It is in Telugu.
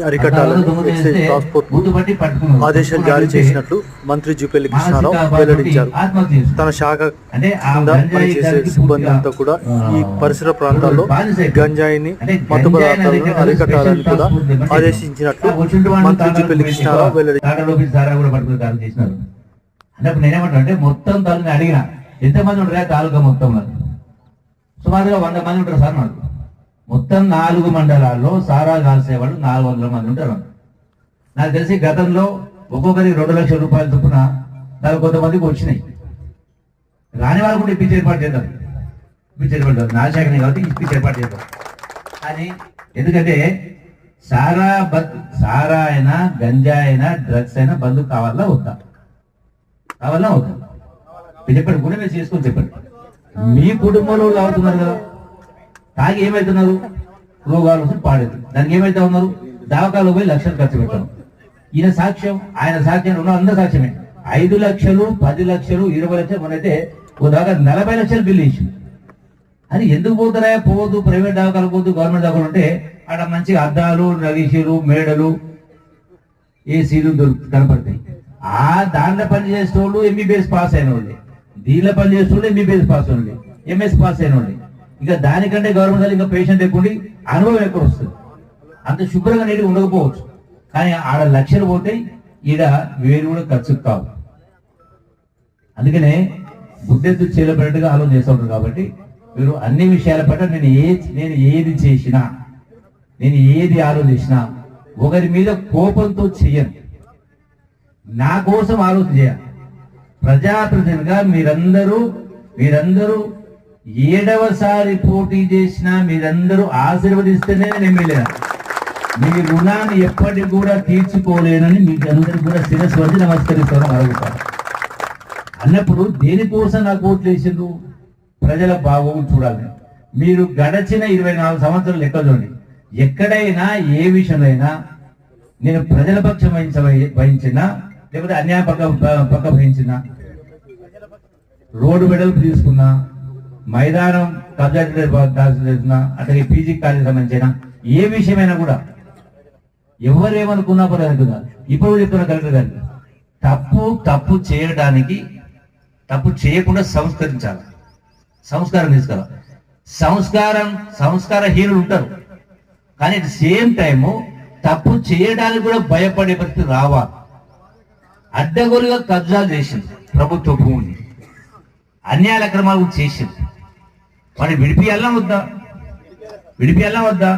అరికట్టాలని ఎక్సైజ్ ట్రాన్స్పోర్ట్ ఆదేశాలు జారీ చేసినట్లు మంత్రి జూపల్లి కృష్ణారావు వెల్లడించారు. తన శాఖ కింద పనిచేసే సిబ్బంది అంతా కూడా ఈ పరిసర ప్రాంతాల్లో గంజాయిని మత్తు పదార్థాలను అరికట్టాలని కూడా ఆదేశించినట్లు మంత్రి జూపల్లి కృష్ణారావు వెల్లడించారు. మొత్తం తాలూకా అడిగిన ఎంతమంది ఉంటారా తాలూకా మొత్తం సుమారుగా 100 మంది ఉంటారు సార్. నాకు మొత్తం 4 మండలాల్లో సారా కాల్సేవాళ్ళు 400 మంది ఉంటారు. నాకు తెలిసి గతంలో ఒక్కొక్కరికి 2 లక్షల రూపాయలు చొప్పున నాకు కొంతమందికి వచ్చినాయి. రాని వాళ్ళు కూడా ఇప్పించి ఏర్పాటు చేద్దాం, నా శాఖనే కాబట్టి ఇప్పించి ఏర్పాటు చేద్దాం అని. ఎందుకంటే సారా అయినా గంజా అయినా డ్రగ్స్ అయినా బంధు కావాలా వద్దా చెప్పండి. కూడా మీరు చేసుకొని చెప్పండి. మీ కుటుంబంలో అవుతున్నారు కదా, తాగి ఏమవుతున్నారు, రోగాలు వస్తుంది, పాడేది. దానికి ఏమైతే ఉన్నారు, దావకాలు పోయి లక్షలు ఖర్చు పెట్టారు. ఈయన సాక్ష్యం, ఆయన సాక్ష్యం ఉన్న అందరూ సాక్ష్యమే. 5 లక్షలు 10 లక్షలు 20 లక్షలు మనైతే ఓ దాకా 40 లక్షలు బిల్లు ఇచ్చింది. అది ఎందుకు పోతారా, పోదు ప్రైవేట్ దావకాలు పోదు గవర్నమెంట్ దావకాలు అంటే అక్కడ మంచిగా అద్దాలు నగీషులు మేడలు ఏసీలు కనపడతాయి. ఆ దాంట్లో పనిచేసే వాళ్ళు ఎంబీబీఎస్ పాస్ అయిన వాళ్ళే, దీనిలో పనిచేసే వాళ్ళు ఎంబీబీఎస్ పాస్ అయిన వాళ్ళే, ఎంఎస్ పాస్ అయిన వాళ్ళే. ఇక దానికంటే గవర్నమెంట్ ఇంకా పేషెంట్ ఎక్కువ అనుభవం ఎక్కువ వస్తుంది. అంత శుభ్రంగా నీటిగా ఉండకపోవచ్చు, కానీ ఆడ లక్షలు పోతాయి, ఈడ వేరు కూడా ఖర్చు కావు. అందుకనే గుడ్డెత్తు చేయబడినట్టుగా ఆలోచన చేస్తూ ఉంటారు. కాబట్టి మీరు అన్ని విషయాల పట్ల నేను ఏది చేసినా, నేను ఏది ఆలోచించినా ఒకరి మీద కోపంతో చెయ్యను, నా కోసం ఆలోచన చేయాలి. ప్రజాప్రతినిధిగా మీరందరూ 7వసారి పోటీ చేసినా మీరందరూ ఆశీర్వదిస్తేనే నేను ఎమ్మెల్యే. మీ రుణాన్ని ఎప్పటికి కూడా తీర్చుకోలేనని మీకు అందరికీ కూడా శిరస్సు వచ్చి నమస్కరిస్తాను అడుగుతాను. అన్నప్పుడు దేనికోసం నాకు ఓట్లు వేసిండ్రు, ప్రజల బాగోగులు చూడాలి. మీరు గడచిన 24 సంవత్సరాలు లెక్క చూడండి, ఎక్కడైనా ఏ విషయంలో నేను ప్రజల పక్షం వహించినా లేకపోతే అన్యాయ పక్క వహించినా, రోడ్డు వెడల్పు తీసుకున్నా, మైదానం కబ్జా చేస్తున్నా, అట్లాగే పీజీ కాలేజీ సంబంధించిన ఏ విషయమైనా కూడా ఎవరేమనుకున్నా పర్లేదు. ఇప్పుడు చెప్తున్నా కలెక్టర్ గారికి, తప్పు చేయడానికి, తప్పు చేయకుండా సంస్కరించాలి, సంస్కారం తీసుకురావాలి. సంస్కారహీనులు ఉంటారు, కానీ అట్ సేమ్ టైము తప్పు చేయడానికి కూడా భయపడే పరిస్థితి రావాలి. అడ్డగోలుగా కబ్జాలు చేసింది ప్రభుత్వ భూమిని, అన్యాయ అక్రమాలు చేసింది. మరి విడిపియాలా వద్దా?